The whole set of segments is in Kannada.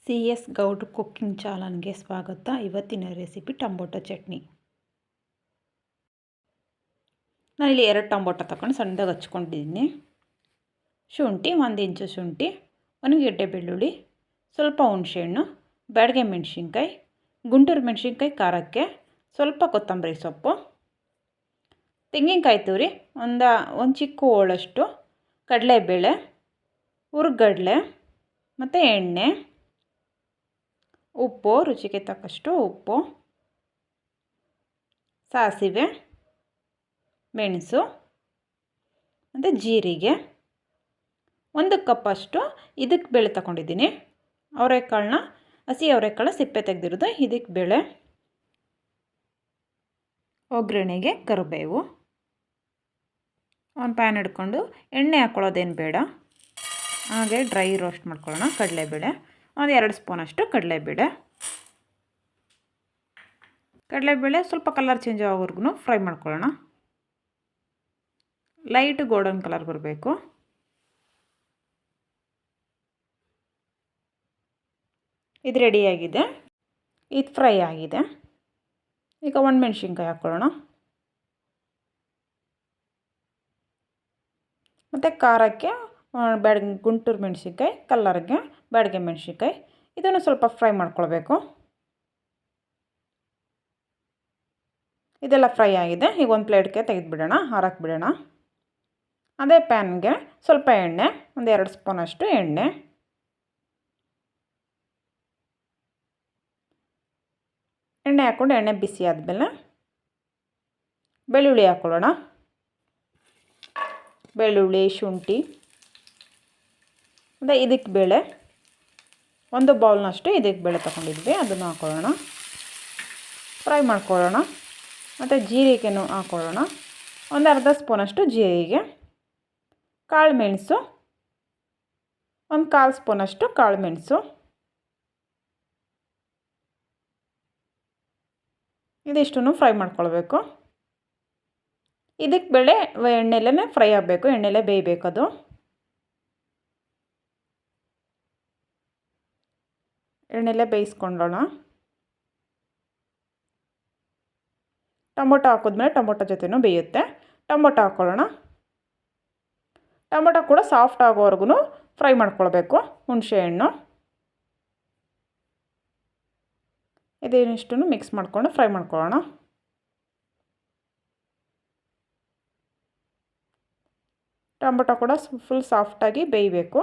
CS ಗೌಡ್ರು ಕುಕ್ಕಿಂಗ್ ಚಾನಲ್ಗೆ ಸ್ವಾಗತ. ಇವತ್ತಿನ ರೆಸಿಪಿ ಟೊಮೊಟೊ ಚಟ್ನಿ. ನಾನಿಲ್ಲಿ 2 ಟೊಮೊಟೊ ತಗೊಂಡು ಸಣ್ಣದಾಗಿ ಹಚ್ಕೊಂಡಿದ್ದೀನಿ. ಶುಂಠಿ 1 ಇಂಚು ಶುಂಠಿ, 1 ಗೆಡ್ಡೆ ಬೆಳ್ಳುಳ್ಳಿ, ಸ್ವಲ್ಪ ಹುಣಸೆಹಣ್ಣು, ಬ್ಯಾಡಗೆ ಮೆಣಸಿನ್ಕಾಯಿ, ಗುಂಟೂರು ಮೆಣಸಿನ್ಕಾಯಿ ಖಾರಕ್ಕೆ, ಸ್ವಲ್ಪ ಕೊತ್ತಂಬರಿ ಸೊಪ್ಪು, ತೆಂಗಿನಕಾಯಿ ತುರಿ, ಒಂದು ಚಿಕ್ಕ ಹೋಳಷ್ಟು, ಕಡಲೆಬೇಳೆ, ಹುರ್ಗಡ್ಲೆ ಮತ್ತು ಎಣ್ಣೆ, ಉಪ್ಪು ರುಚಿಗೆ ತಕ್ಕಷ್ಟು ಉಪ್ಪು, ಸಾಸಿವೆ, ಮೆಣಸು ಮತ್ತು ಜೀರಿಗೆ, 1 ಕಪ್ಪಷ್ಟು ಇದಕ್ಕೆ ಬೇಳೆ ತಗೊಂಡಿದ್ದೀನಿ. ಅವರೆಕಾಳನ್ನ ಹಸಿ ಅವರೆಕಾಳು ಸಿಪ್ಪೆ ತೆಗೆದಿರೋದು. ಇದಕ್ಕೆ ಬೇಳೆ, ಒಗ್ಗರಣೆಗೆ ಕರಿಬೇವು. ಒಂದು ಪ್ಯಾನ್ ಹಿಡ್ಕೊಂಡು ಎಣ್ಣೆ ಹಾಕ್ಕೊಳ್ಳೋದೇನು ಬೇಡ, ಹಾಗೆ ಡ್ರೈ ರೋಸ್ಟ್ ಮಾಡ್ಕೊಳ್ಳೋಣ. ಕಡಲೆಬೇಳೆ 2 ಸ್ಪೂನಷ್ಟು ಕಡಲೆಬೇಳೆ ಸ್ವಲ್ಪ ಕಲರ್ ಚೇಂಜ್ ಆಗೋವರೆಗೂ ಫ್ರೈ ಮಾಡ್ಕೊಳ್ಳೋಣ. ಲೈಟ್ ಗೋಲ್ಡನ್ ಕಲರ್ ಬರಬೇಕು. ಇದು ರೆಡಿಯಾಗಿದೆ, ಇದು ಫ್ರೈ ಆಗಿದೆ. ಈಗ ಒಣಮೆಣ್ಸಿನ್ಕಾಯಿ ಹಾಕ್ಕೊಳ್ಳೋಣ. ಮತ್ತು ಖಾರಕ್ಕೆ ಗುಂಟೂರು ಮೆಣಸಿನ್ಕಾಯಿ, ಕಲ್ಲರ್ಗೆ ಬ್ಯಾಡಗೆ ಮೆಣಸಿನ್ಕಾಯಿ. ಇದನ್ನು ಸ್ವಲ್ಪ ಫ್ರೈ ಮಾಡ್ಕೊಳ್ಬೇಕು. ಇದೆಲ್ಲ ಫ್ರೈ ಆಗಿದೆ. ಈಗ ಒಂದು ಪ್ಲೇಟ್ಗೆ ತೆಗೆದುಬಿಡೋಣ, ಹಾರಕ್ಕೆ ಬಿಡೋಣ. ಅದೇ ಪ್ಯಾನ್ಗೆ ಸ್ವಲ್ಪ ಎಣ್ಣೆ, 2 ಸ್ಪೂನಷ್ಟು ಎಣ್ಣೆ, ಹಾಕ್ಕೊಂಡು ಎಣ್ಣೆ ಬಿಸಿ ಆದಮೇಲೆ ಬೆಳ್ಳುಳ್ಳಿ ಹಾಕ್ಕೊಳ್ಳೋಣ. ಬೆಳ್ಳುಳ್ಳಿ, ಶುಂಠಿ ಮತ್ತು ಇದಕ್ಕೆ ಬೇಳೆ 1 ಬೌಲ್ನಷ್ಟು ಇದಕ್ಕೆ ಬೇಳೆ ತಗೊಂಡಿದ್ವಿ, ಅದನ್ನು ಹಾಕ್ಕೊಳ್ಳೋಣ. ಫ್ರೈ ಮಾಡ್ಕೊಳ್ಳೋಣ. ಮತ್ತು ಜೀರಿಗೆನೂ ಹಾಕ್ಕೊಳ್ಳೋಣ. 1/2 ಸ್ಪೂನಷ್ಟು ಜೀರಿಗೆ, ಕಾಳು ಮೆಣಸು 1/4 ಸ್ಪೂನಷ್ಟು ಕಾಳು ಮೆಣಸು. ಇದಿಷ್ಟನ್ನು ಫ್ರೈ ಮಾಡ್ಕೊಳ್ಬೇಕು. ಇದಕ್ಕೆ ಬೇಳೆ ಎಣ್ಣೆಲೇ ಫ್ರೈ ಆಗಬೇಕು, ಎಣ್ಣೆಲೇ ಬೇಯಬೇಕು. ಅದು ಎಣ್ಣೆಲೇ ಬೇಯಿಸ್ಕೊಳ್ಳೋಣ. ಟೊಮೊಟೊ ಹಾಕಿದ್ಮೇಲೆ ಟೊಮೊಟೊ ಜೊತೆನೂ ಬೇಯುತ್ತೆ. ಟೊಮೊಟೊ ಹಾಕ್ಕೊಳ್ಳೋಣ. ಟೊಮೊಟೊ ಕೂಡ ಸಾಫ್ಟ್ ಆಗೋವರೆಗೂ ಫ್ರೈ ಮಾಡ್ಕೊಳ್ಬೇಕು. ಹುಣಸೆಹಣ್ಣು ಇದೇನಿಷ್ಟನ್ನು ಮಿಕ್ಸ್ ಮಾಡಿಕೊಂಡು ಫ್ರೈ ಮಾಡ್ಕೊಳ್ಳೋಣ. ಟೊಮೊಟೊ ಕೂಡ ಫುಲ್ ಸಾಫ್ಟಾಗಿ ಬೇಯಬೇಕು.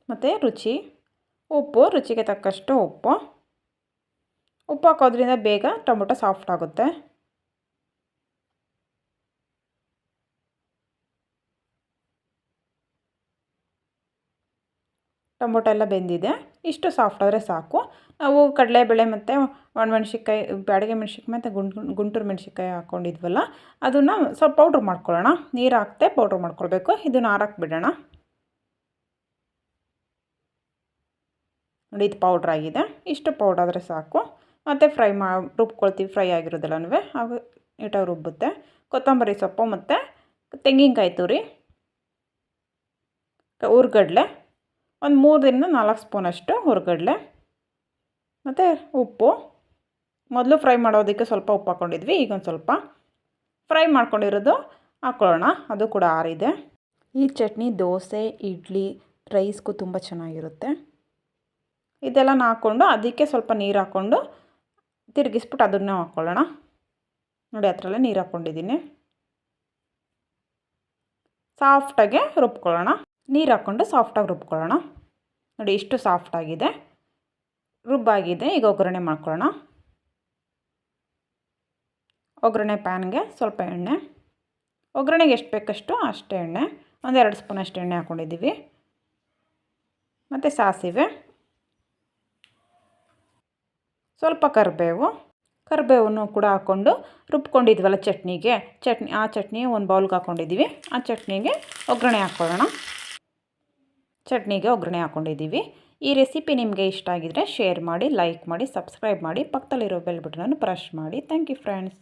ಮತ್ತು ಉಪ್ಪು ರುಚಿಗೆ ತಕ್ಕಷ್ಟು ಉಪ್ಪು ಹಾಕೋದ್ರಿಂದ ಬೇಗ ಟೊಮೊಟೊ ಸಾಫ್ಟ್ ಆಗುತ್ತೆ. ಟೊಮೊಟೊ ಎಲ್ಲ ಬೆಂದಿದೆ. ಇಷ್ಟು ಸಾಫ್ಟ್ ಆದರೆ ಸಾಕು. ನಾವು ಕಡಲೆಬೇಳೆ ಮತ್ತು ಒಣಮೆಣ್ಸಿನ್ಕಾಯಿ, ಬ್ಯಾಡಗೆ ಮೆಣಸಿನ್ಕಾಯಿ ಮತ್ತು ಗುಂಟೂರು ಮೆಣಸಿನ್ಕಾಯಿ ಹಾಕ್ಕೊಂಡಿದ್ವಲ್ಲ, ಅದನ್ನು ಸ್ವಲ್ಪ ಪೌಡ್ರ್ ಮಾಡ್ಕೊಳ್ಳೋಣ. ನೀರು ಹಾಕ್ತೆ ಪೌಡ್ರ್ ಮಾಡ್ಕೊಳ್ಬೇಕು. ಇದನ್ನು ಆರಕ್ಕೆ ಬಿಡೋಣ. ನೋಡಿ, ಇದು ಪೌಡ್ರ್ ಆಗಿದೆ. ಇಷ್ಟು ಪೌಡ್ರ್ ಆದರೆ ಸಾಕು. ಮತ್ತು ರುಬ್ಕೊಳ್ತೀವಿ. ಫ್ರೈ ಆಗಿರೋದೆಲ್ಲನೂ ಆಗ ನೀಟಾಗಿ ರುಬ್ಬುತ್ತೆ. ಕೊತ್ತಂಬರಿ ಸೊಪ್ಪು ಮತ್ತು ತೆಂಗಿನಕಾಯಿ ತುರಿ, ಹುರ್ಗಡ್ಲೆ 3ರಿಂದ 4 ಸ್ಪೂನಷ್ಟು ಹುರ್ಗಡ್ಲೆ, ಮತ್ತು ಉಪ್ಪು. ಮೊದಲು ಫ್ರೈ ಮಾಡೋದಕ್ಕೆ ಸ್ವಲ್ಪ ಉಪ್ಪು ಹಾಕ್ಕೊಂಡಿದ್ವಿ, ಈಗ ಒಂದು ಸ್ವಲ್ಪ ಫ್ರೈ ಮಾಡ್ಕೊಂಡಿರೋದು ಹಾಕ್ಕೊಳ್ಳೋಣ. ಅದು ಕೂಡ ಆರಿದೆ. ಈ ಚಟ್ನಿ ದೋಸೆ, ಇಡ್ಲಿ, ರೈಸ್ಗೂ ತುಂಬ ಚೆನ್ನಾಗಿರುತ್ತೆ. ಇದೆಲ್ಲ ಹಾಕ್ಕೊಂಡು ಅದಕ್ಕೆ ಸ್ವಲ್ಪ ನೀರು ಹಾಕ್ಕೊಂಡು ತಿರುಗಿಸ್ಬಿಟ್ಟು ಅದನ್ನು ಹಾಕ್ಕೊಳ್ಳೋಣ. ನೋಡಿ, ಹತ್ರಲ್ಲೇ ನೀರು ಹಾಕ್ಕೊಂಡಿದ್ದೀನಿ. ಸಾಫ್ಟಾಗೆ ರುಬ್ಕೊಳ್ಳೋಣ. ನೀರು ಹಾಕ್ಕೊಂಡು ಸಾಫ್ಟಾಗಿ ರುಬ್ಕೊಳ್ಳೋಣ. ನೋಡಿ, ಇಷ್ಟು ಸಾಫ್ಟಾಗಿದೆ, ರುಬ್ಬಾಗಿದೆ. ಈಗ ಒಗ್ಗರಣೆ ಮಾಡ್ಕೊಳ್ಳೋಣ. ಒಗ್ಗರಣೆ ಪ್ಯಾನ್ಗೆ ಸ್ವಲ್ಪ ಎಣ್ಣೆ, ಒಗ್ಗರಣೆಗೆ ಎಷ್ಟು ಬೇಕಷ್ಟು ಅಷ್ಟೇ ಎಣ್ಣೆ, 2 ಸ್ಪೂನಷ್ಟು ಎಣ್ಣೆ ಹಾಕ್ಕೊಂಡಿದ್ದೀವಿ. ಮತ್ತು ಸಾಸಿವೆ, ಸ್ವಲ್ಪ ಕರಿಬೇವನ್ನು ಕೂಡ ಹಾಕ್ಕೊಂಡು ರುಬ್ಕೊಂಡಿದ್ವಲ್ಲ ಆ ಚಟ್ನಿ ಒಂದು ಬೌಲ್ಗೆ ಹಾಕ್ಕೊಂಡಿದ್ದೀವಿ. ಆ ಚಟ್ನಿಗೆ ಒಗ್ಗರಣೆ ಹಾಕ್ಕೊಂಡಿದ್ದೀವಿ. ಈ ರೆಸಿಪಿ ನಿಮಗೆ ಇಷ್ಟ ಆಗಿದರೆ ಶೇರ್ ಮಾಡಿ, ಲೈಕ್ ಮಾಡಿ, ಸಬ್ಸ್ಕ್ರೈಬ್ ಮಾಡಿ, ಪಕ್ಕದಲ್ಲಿರೋ ಬೆಲ್ ಬಟನನ್ನು ಪ್ರೆಸ್ ಮಾಡಿ. Thank you friends.